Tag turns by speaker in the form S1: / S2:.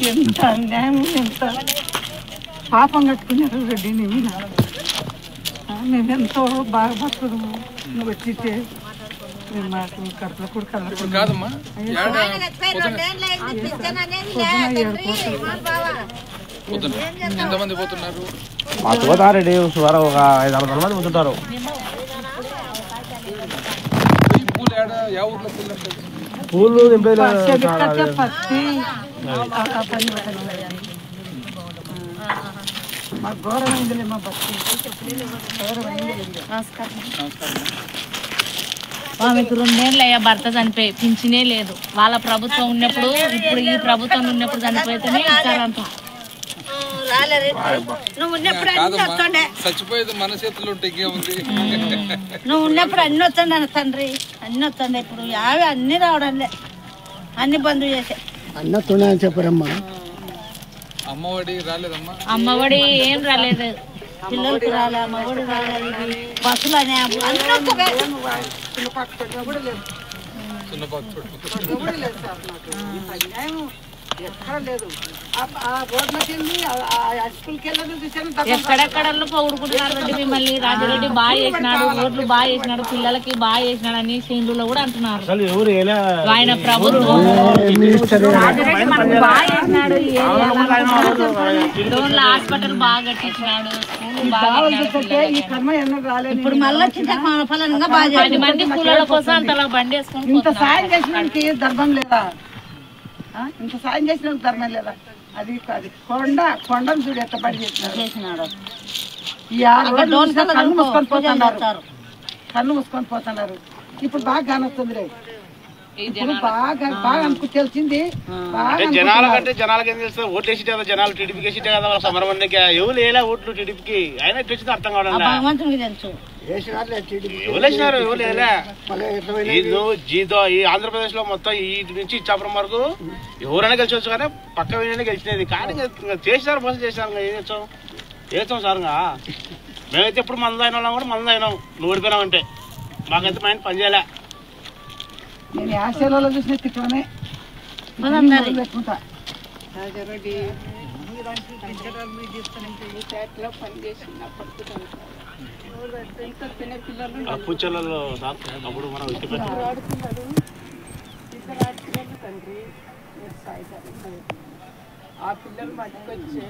S1: ఎంత అన్యాయం, ఎంత పాపం కట్టుకున్నారు రెడ్డిని. మేమెంతో బాగా బతుకుము. నువ్వు వచ్చితే మాకు కడుపులో కూడా కలగదు కాదమ్మా.
S2: మాకు పోతారెడ్డి సుమారు ఒక 500 మంది పోతుంటారు. పూలు
S1: పత్తి మాకు ఘోరమైందిలే మా బస్సు.
S3: ఆమెకు 2 ఏళ్ళు అయ్యా భర్త చనిపోయి పింఛనే లేదు. వాళ్ళ ప్రభుత్వం ఉన్నప్పుడు, ఇప్పుడు ఈ ప్రభుత్వం ఉన్నప్పుడు చనిపోతేనే ఇస్తారంట.
S4: నువ్వు ఉన్నప్పుడు అన్ని వస్తుండే,
S5: చచ్చిపోయేది మన చేతుల్లో ఉంటే ఇంకేముంది.
S4: నువ్వు ఉన్నప్పుడు అన్ని వస్తుండే తండ్రి, అన్ని వస్తుండే. ఇప్పుడు యావే అన్ని రావడంలే, అన్ని బంద్ చేసే
S1: అన్న తున్నాయని చెప్పారమ్మా.
S5: అమ్మఒడి రాలేదమ్మా.
S3: అమ్మఒడి ఏం రాలేదు,
S4: పిల్లలకి రాలే, అమ్మఒడి రాలేదు. బస్సులు అనే
S3: ఎక్కడెక్కడ పొగుడుకుంటున్నారు రెడ్డి మిమ్మల్ని. రాజరెడ్డి బాగా చేసినాడు, రోడ్లు బాగా చేసినాడు, పిల్లలకి బాగా చేసినాడు అని సింధులో కూడా అంటున్నారు. ఆయన ప్రభుత్వం రాజరెడ్డి మనకు బాగా చేసినాడు. డోన్ల హాస్పిటల్ బాగా కట్టించినాడు, స్కూల్ బాగా
S4: ఇప్పుడు మళ్ళీ ఫలంగా బాగా
S3: 10 మంది కూలీల కోసం అంతలా బండి వేసుకుని
S1: ఇంత సాయం చేసినానికి ధర్మం లేదా? ఇంత సాయం చేసినందుకు ధర్మం లేదా? అది అది కొండను చూడు ఎంత పడి చేసినాడు. ఈ 6 రోజులు కన్ను మూసుకొని పోతున్నారు, కన్ను మూసుకొని పోతున్నారు. ఇప్పుడు బాగా కానొస్తుంది రే, ఇప్పుడు బాగా బాగా అనుకు తెలిసింది.
S2: జనాలకంటే జనాలకి ఏం తెలుస్తుంది? ఓట్లు వేసి కదా జనాలు, టీడీపీకి వేసి కదా వాళ్ళ సమరమందికి. ఎవరు వేయలే ఓట్లు టీడీపీకి, ఆయన ఎట్లా అర్థం కావడం.
S4: తెలుసు
S2: ఎవరేసినారు? ఎవరు వేయలే. జీతో ఈ ఆంధ్రప్రదేశ్ లో మొత్తం ఈ నుంచి ఇచ్చాపురం వరకు ఎవరైనా గెలిచవచ్చు, కానీ పక్క వేయనే గెలిచినది. కానీ చేసినారు, మోసం చేసినారు. ఏం చేస్తాం సార్? మేమైతే ఎప్పుడు మందు అయిన వాళ్ళం కూడా మందు అయినాం. నువ్వు ఓడిపోయినావు అంటే మాకైతే మైండ్ పని చేయలే.
S1: నేను యాసలో చూసిన తిట్టునే పెట్టుకుంటా. రాజారెడ్డి
S2: పూచలలో సార్ అప్పుడు మనం
S1: ఆ పిల్లలు మట్టుకొచ్చే